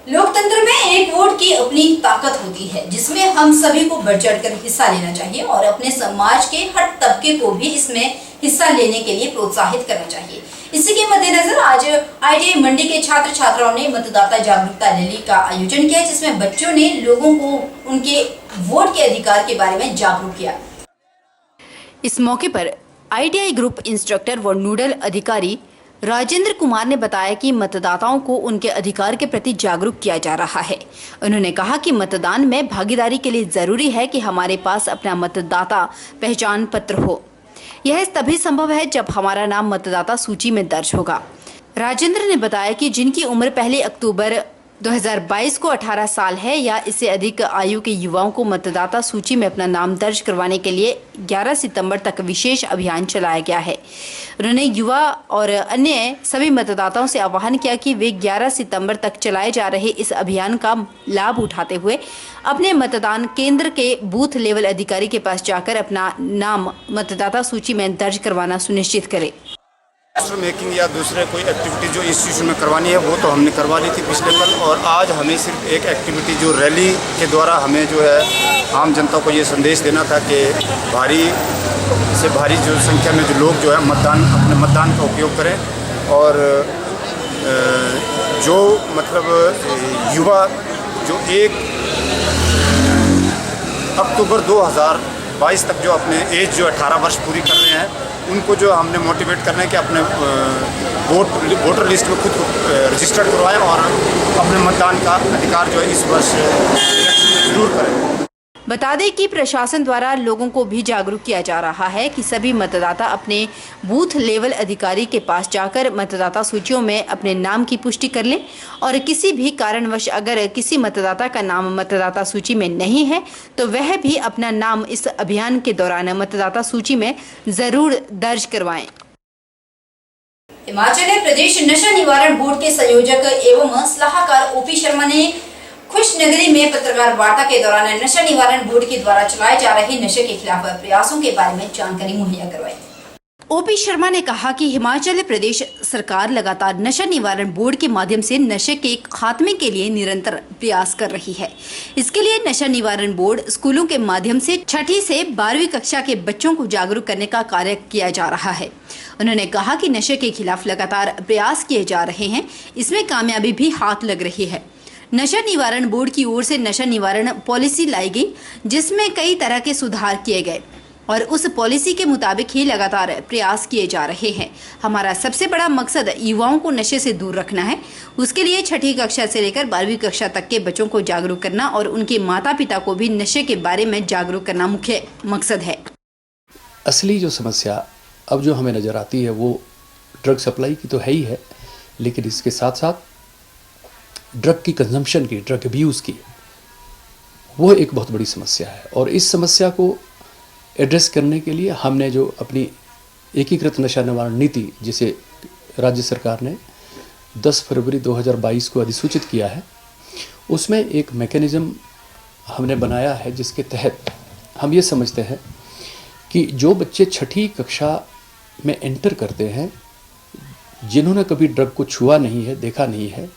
लोकतंत्र में एक वोट की अपनी ताकत होती है, जिसमें हम सभी को बढ़ चढ़कर हिस्सा लेना चाहिए और अपने समाज के हर तबके को भी इसमें हिस्सा लेने के लिए प्रोत्साहित करना चाहिए। इसी के मद्देनजर आज ITI मंडी के छात्र छात्राओं ने मतदाता जागरूकता रैली का आयोजन किया, जिसमें बच्चों ने लोगों को उनके वोट के अधिकार के बारे में जागरूक किया। इस मौके पर ITI ग्रुप इंस्ट्रक्टर व नोडल अधिकारी राजेंद्र कुमार ने बताया कि मतदाताओं को उनके अधिकार के प्रति जागरूक किया जा रहा है। उन्होंने कहा कि मतदान में भागीदारी के लिए जरूरी है कि हमारे पास अपना मतदाता पहचान पत्र हो। यह तभी संभव है जब हमारा नाम मतदाता सूची में दर्ज होगा। राजेंद्र ने बताया कि जिनकी उम्र पहले अक्टूबर 2022 को 18 साल है या इससे अधिक आयु के युवाओं को मतदाता सूची में अपना नाम दर्ज करवाने के लिए 11 सितंबर तक विशेष अभियान चलाया गया है। उन्होंने युवा और अन्य सभी मतदाताओं से आह्वान किया कि वे 11 सितंबर तक चलाए जा रहे इस अभियान का लाभ उठाते हुए अपने मतदान केंद्र के बूथ लेवल अधिकारी के पास जाकर अपना नाम मतदाता सूची में दर्ज करवाना सुनिश्चित करें। मेकिंग या दूसरे कोई एक्टिविटी जो इंस्टीट्यूशन में करवानी है वो तो हमने करवा ली थी पिछले कल, और आज हमें सिर्फ एक एक्टिविटी जो रैली के द्वारा हमें जो है आम जनता को ये संदेश देना था कि भारी से भारी जो संख्या में जो लोग जो है अपने मतदान का उपयोग करें, और जो मतलब युवा जो 1 अक्टूबर 2022 तक जो अपने एज जो 18 वर्ष पूरी कर रहे हैं, उनको जो हमने मोटिवेट करना है कि अपने वोटर लिस्ट में खुद रजिस्टर्ड करवाएं और अपने मतदान का अधिकार जो है इस वर्ष इलेक्शन में जरूर करें। बता दें कि प्रशासन द्वारा लोगों को भी जागरूक किया जा रहा है कि सभी मतदाता अपने बूथ लेवल अधिकारी के पास जाकर मतदाता सूचियों में अपने नाम की पुष्टि कर लें, और किसी भी कारणवश अगर किसी मतदाता का नाम मतदाता सूची में नहीं है तो वह भी अपना नाम इस अभियान के दौरान मतदाता सूची में जरूर दर्ज करवाएं। हिमाचल प्रदेश नशा निवारण बोर्ड के संयोजक एवं सलाहकार OP शर्मा ने खुशनगरी में पत्रकार वार्ता के दौरान नशा निवारण बोर्ड के द्वारा चलाए जा रहे नशे के खिलाफ प्रयासों के बारे में जानकारी मुहैया करवाई। OP शर्मा ने कहा कि हिमाचल प्रदेश सरकार लगातार नशा निवारण बोर्ड के माध्यम से नशे के खात्मे के लिए निरंतर प्रयास कर रही है। इसके लिए नशा निवारण बोर्ड स्कूलों के माध्यम से 6ठी से 12वीं कक्षा के बच्चों को जागरूक करने का कार्य किया जा रहा है। उन्होंने कहा कि नशे के खिलाफ लगातार प्रयास किए जा रहे हैं, इसमें कामयाबी भी हाथ लग रही है। नशा निवारण बोर्ड की ओर से नशा निवारण पॉलिसी लाई गई, जिसमें कई तरह के सुधार किए गए और उस पॉलिसी के मुताबिक ही लगातार प्रयास किए जा रहे हैं। हमारा सबसे बड़ा मकसद युवाओं को नशे से दूर रखना है। उसके लिए 6ठी कक्षा से लेकर 12वीं कक्षा तक के बच्चों को जागरूक करना और उनके माता पिता को भी नशे के बारे में जागरूक करना मुख्य मकसद है। असली जो समस्या अब जो हमें नज़र आती है वो ड्रग सप्लाई की तो है ही है, लेकिन इसके साथ साथ ड्रग की कंजम्पशन की, ड्रग अब्यूज़ की, वो एक बहुत बड़ी समस्या है। और इस समस्या को एड्रेस करने के लिए हमने जो अपनी एकीकृत नशा निवारण नीति, जिसे राज्य सरकार ने 10 फरवरी 2022 को अधिसूचित किया है, उसमें एक मैकेनिज़्म हमने बनाया है, जिसके तहत हम ये समझते हैं कि जो बच्चे 6ठी कक्षा में एंटर करते हैं, जिन्होंने कभी ड्रग को छुआ नहीं है, देखा नहीं है,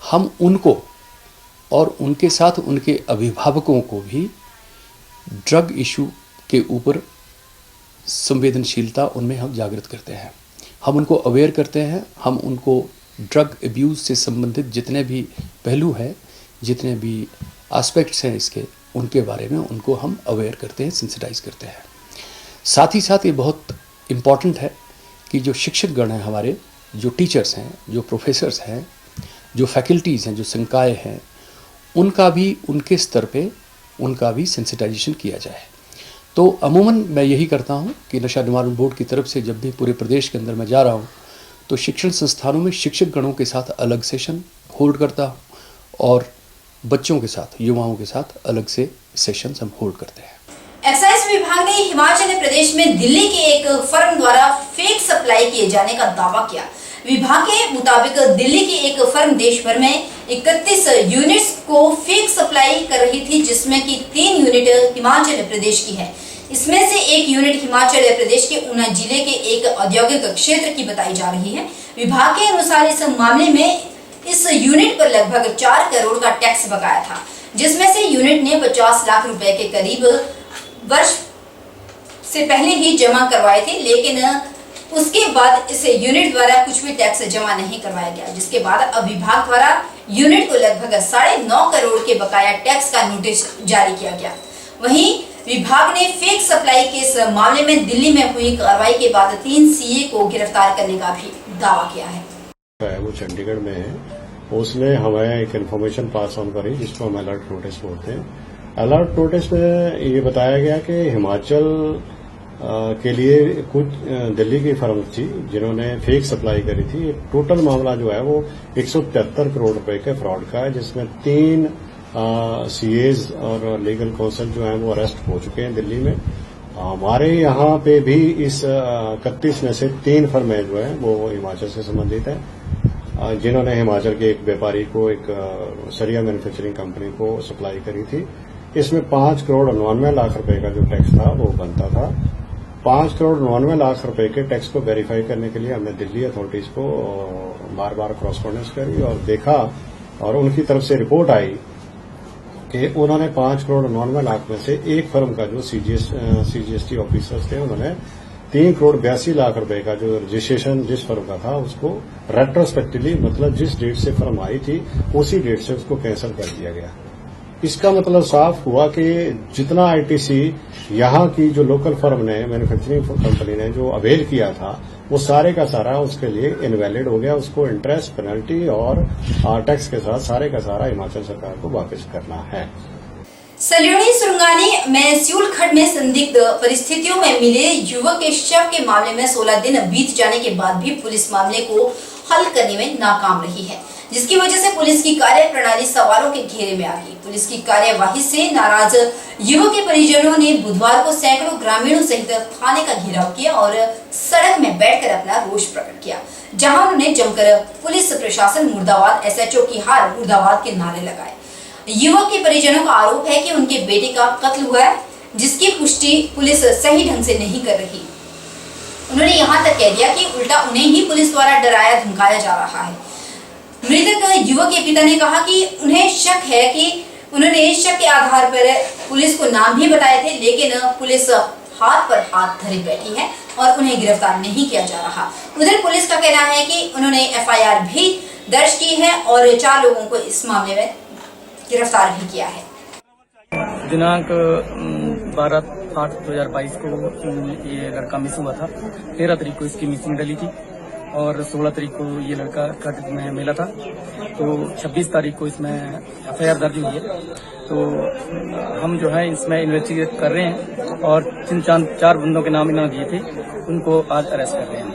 हम उनको और उनके साथ उनके अभिभावकों को भी ड्रग इशू के ऊपर संवेदनशीलता उनमें हम जागृत करते हैं। हम उनको अवेयर करते हैं, हम उनको ड्रग अब्यूज़ से संबंधित जितने भी पहलू हैं, जितने भी एस्पेक्ट्स हैं इसके, उनके बारे में उनको हम अवेयर करते हैं, सेंसिटाइज करते हैं। साथ ही साथ ये बहुत इम्पॉर्टेंट है कि जो शिक्षकगण हैं हमारे, जो टीचर्स हैं, जो प्रोफेसर्स हैं, जो फैकल्टीज़ हैं, जो संकाय हैं, उनका भी उनके स्तर पे उनका भी सेंसिटाइजेशन किया जाए। तो अमूमन मैं यही करता हूँ कि नशा निवारण बोर्ड की तरफ से जब भी पूरे प्रदेश के अंदर मैं जा रहा हूँ तो शिक्षण संस्थानों में शिक्षक गणों के साथ अलग सेशन होल्ड करता हूँ और बच्चों के साथ, युवाओं के साथ अलग से सेशंस हम होल्ड करते हैं। एक्साइज विभाग ने हिमाचल प्रदेश में दिल्ली के एक फर्म द्वारा फेक सप्लाई किए जाने का दावा किया। विभाग के मुताबिक दिल्ली की एक फर्म देश भर में 31 यूनिट्स को फेक सप्लाई कर रही थी, जिसमें कि 3 यूनिट हिमाचल प्रदेश की है। इसमें से 1 यूनिट हिमाचल प्रदेश के ऊना जिले के एक औद्योगिक क्षेत्र की बताई जा रही है। विभाग के अनुसार इस मामले में इस यूनिट पर लगभग 4 करोड़ का टैक्स बकाया था, जिसमें से यूनिट ने 50 लाख रुपए के करीब वर्ष से पहले ही जमा करवाए थे, लेकिन उसके बाद इस यूनिट द्वारा कुछ भी टैक्स जमा नहीं करवाया गया, जिसके बाद अब विभाग द्वारा यूनिट को लगभग 9.5 करोड़ के बकाया टैक्स का नोटिस जारी किया गया। वहीं विभाग ने फेक सप्लाई के इस मामले में दिल्ली में हुई कार्रवाई के बाद 3 सीए को गिरफ्तार करने का भी दावा किया है। वो चंडीगढ़ में है, उसने हमें एक इन्फॉर्मेशन पास ऑन करी जिसको हम अलर्ट नोटिस बोलते हैं। अलर्ट नोटिस में ये बताया गया कि हिमाचल के लिए कुछ दिल्ली की फर्म थी जिन्होंने फेक सप्लाई करी थी। टोटल मामला जो है वो 173 करोड़ रुपए के फ्रॉड का है, जिसमें 3 सीएज और लीगल काउंसिल जो है वो अरेस्ट हो चुके हैं दिल्ली में। हमारे यहाँ पे भी इस 31 में से 3 फर्में जो है वो हिमाचल से संबंधित है, जिन्होंने हिमाचल के एक व्यापारी को, एक सरिया मैन्युफैक्चरिंग कंपनी को सप्लाई करी थी। इसमें 5 करोड़ 99 लाख रुपए का जो टैक्स था वो बनता था। 5 करोड़ 99 लाख रुपए के टैक्स को वेरीफाई करने के लिए हमने दिल्ली अथॉरिटीज को बार बार कॉरेस्पॉन्डेंस करी और देखा, और उनकी तरफ से रिपोर्ट आई कि उन्होंने 5 करोड़ 99 लाख में से एक फर्म का जो सीजीएसटी ऑफिसर्स थे, उन्होंने 3 करोड़ 82 लाख रुपए का जो रजिस्ट्रेशन जिस फर्म का था उसको रेट्रोस्पेक्टिवली, मतलब जिस डेट से फर्म आई थी उसी डेट से उसको कैंसिल कर दिया गया। इसका मतलब साफ हुआ कि जितना आईटीसी यहाँ की जो लोकल फर्म ने, मैन्युफैक्चरिंग कंपनी ने जो अवेल किया था, वो सारे का सारा उसके लिए इनवैलिड हो गया। उसको इंटरेस्ट, पेनल्टी और टैक्स के साथ सारे का सारा हिमाचल सरकार को वापस करना है। सल्योनी सुरंगानी में स्यूल खड्ड में संदिग्ध परिस्थितियों में मिले युवक के शव के मामले में 16 दिन बीत जाने के बाद भी पुलिस मामले को हल करने में नाकाम रही है, जिसकी वजह से पुलिस की कार्यप्रणाली सवालों के घेरे में आ गई। पुलिस की कार्यवाही से नाराज युवक के परिजनों ने बुधवार को सैकड़ों ग्रामीणों सहित थाने का घेराव किया और सड़क में बैठकर अपना रोष प्रकट किया, जहां उन्होंने जमकर पुलिस प्रशासन मुर्दाबाद, एसएचओ की हार मुर्दाबाद के नारे लगाए। युवक के परिजनों का आरोप है कि उनके बेटे का कत्ल हुआ है, जिसकी पुष्टि पुलिस सही ढंग से नहीं कर रही। उन्होंने यहाँ तक कह दिया कि उल्टा उन्हें ही पुलिस द्वारा डराया धमकाया जा रहा है। मृतक युवक के पिता ने कहा कि उन्हें शक है कि उन्होंने शक के आधार पर पुलिस को नाम भी बताए थे, लेकिन पुलिस हाथ पर हाथ धरे बैठी है और उन्हें गिरफ्तार नहीं किया जा रहा। उधर पुलिस का कहना है कि उन्होंने एफआईआर भी दर्ज की है और 4 लोगों को इस मामले में गिरफ्तार भी किया है। दिनांक 12/8/2022 को ये लड़का मिस हुआ था। 13 तारीख को इसकी मिसिंग डली थी और 16 तारीख को ये लड़का खड्ड में मिला था। तो 26 तारीख को इसमें एफआईआर दर्ज हुई है। तो हम जो है इसमें इन्वेस्टिगेट कर रहे हैं और 4 बंदों के नाम इन्होंने दिए थे, उनको आज अरेस्ट कर रहे हैं।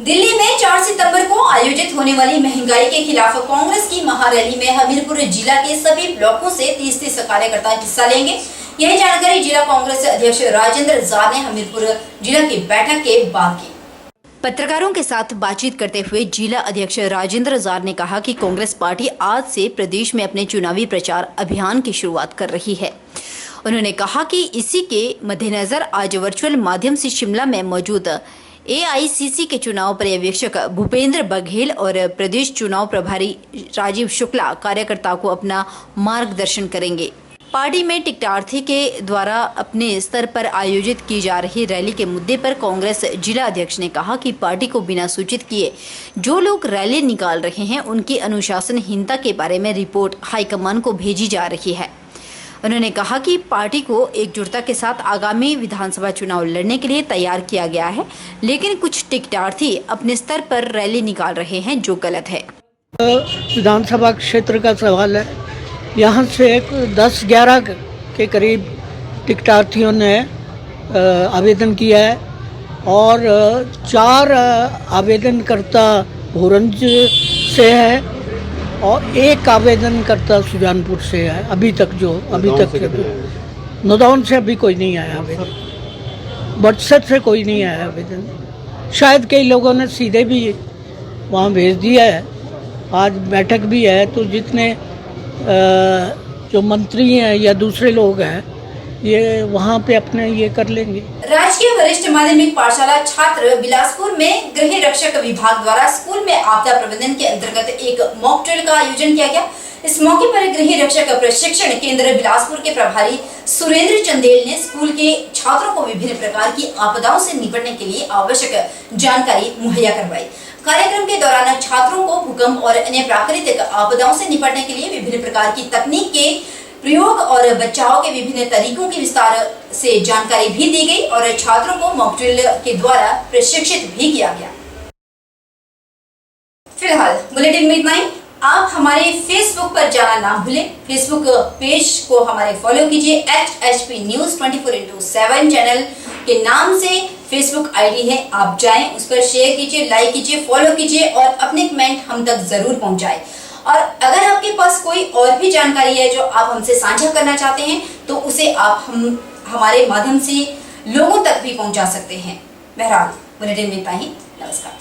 दिल्ली में 4 सितंबर को आयोजित होने वाली महंगाई के खिलाफ कांग्रेस की महारैली में हमीरपुर जिला के सभी ब्लॉकों से 30 कार्यकर्ता हिस्सा लेंगे। यही जानकारी जिला कांग्रेस अध्यक्ष राजेंद्र जार ने हमीरपुर जिला की बैठक के बाद की। पत्रकारों के साथ बातचीत करते हुए जिला अध्यक्ष राजेंद्र जार ने कहा कि कांग्रेस पार्टी आज से प्रदेश में अपने चुनावी प्रचार अभियान की शुरुआत कर रही है। उन्होंने कहा कि इसी के मद्देनजर आज वर्चुअल माध्यम से शिमला में मौजूद एआईसीसी के चुनाव पर्यवेक्षक भूपेंद्र बघेल और प्रदेश चुनाव प्रभारी राजीव शुक्ला कार्यकर्ताओं को अपना मार्गदर्शन करेंगे। पार्टी में टिकटार्थी के द्वारा अपने स्तर पर आयोजित की जा रही रैली के मुद्दे पर कांग्रेस जिला अध्यक्ष ने कहा कि पार्टी को बिना सूचित किए जो लोग रैली निकाल रहे हैं उनकी अनुशासनहीनता के बारे में रिपोर्ट हाईकमान को भेजी जा रही है। उन्होंने कहा कि पार्टी को एकजुटता के साथ आगामी विधानसभा चुनाव लड़ने के लिए तैयार किया गया है, लेकिन कुछ टिकटार्थी अपने स्तर पर रैली निकाल रहे हैं जो गलत है। विधानसभा क्षेत्र का सवाल है। यहाँ से 10-11 के करीब टिकटार्थियों ने आवेदन किया है और 4 आवेदनकर्ता भोरंज से है और 1 आवेदनकर्ता सुजानपुर से है। अभी तक नौदाउन से अभी कोई नहीं आया आवेदन, बटसठ से कोई नहीं आया आवेदन। शायद कई लोगों ने सीधे भी वहाँ भेज दिया है। आज बैठक भी है, तो जितने जो मंत्री हैं या दूसरे लोग हैं ये वहाँ पे अपने ये कर लेंगे। राजकीय वरिष्ठ माध्यमिक पाठशाला छात्र बिलासपुर में गृह रक्षक विभाग द्वारा स्कूल में आपदा प्रबंधन के अंतर्गत एक मॉक ड्रिल का आयोजन किया गया। इस मौके पर गृह रक्षक प्रशिक्षण केंद्र बिलासपुर के प्रभारी सुरेंद्र चंदेल ने स्कूल के छात्रों को विभिन्न प्रकार की आपदाओं से निपटने के लिए आवश्यक जानकारी मुहैया करवाई। कार्यक्रम के दौरान छात्रों को भूकंप और अन्य प्राकृतिक आपदाओं से निपटने के लिए विभिन्न प्रकार की तकनीक के प्रयोग और बचाव के विभिन्न तरीकों की विस्तार से जानकारी भी दी गई और छात्रों को मॉक ड्रिल के द्वारा प्रशिक्षित भी किया गया। फिलहाल बुलेटिन में इतना ही। आप हमारे फेसबुक पर जाना ना भूलें। फेसबुक पेज को हमारे फॉलो कीजिए @HP News 24/7 चैनल के नाम से फेसबुक आईडी है। आप जाएं, उस पर शेयर कीजिए, लाइक कीजिए, फॉलो कीजिए और अपने कमेंट हम तक जरूर पहुंचाएं। और अगर आपके पास कोई और भी जानकारी है जो आप हमसे साझा करना चाहते हैं तो उसे आप हमारे माध्यम से लोगों तक भी पहुंचा सकते हैं। बहरहाल बुलेटिन में इतना ही। नमस्कार।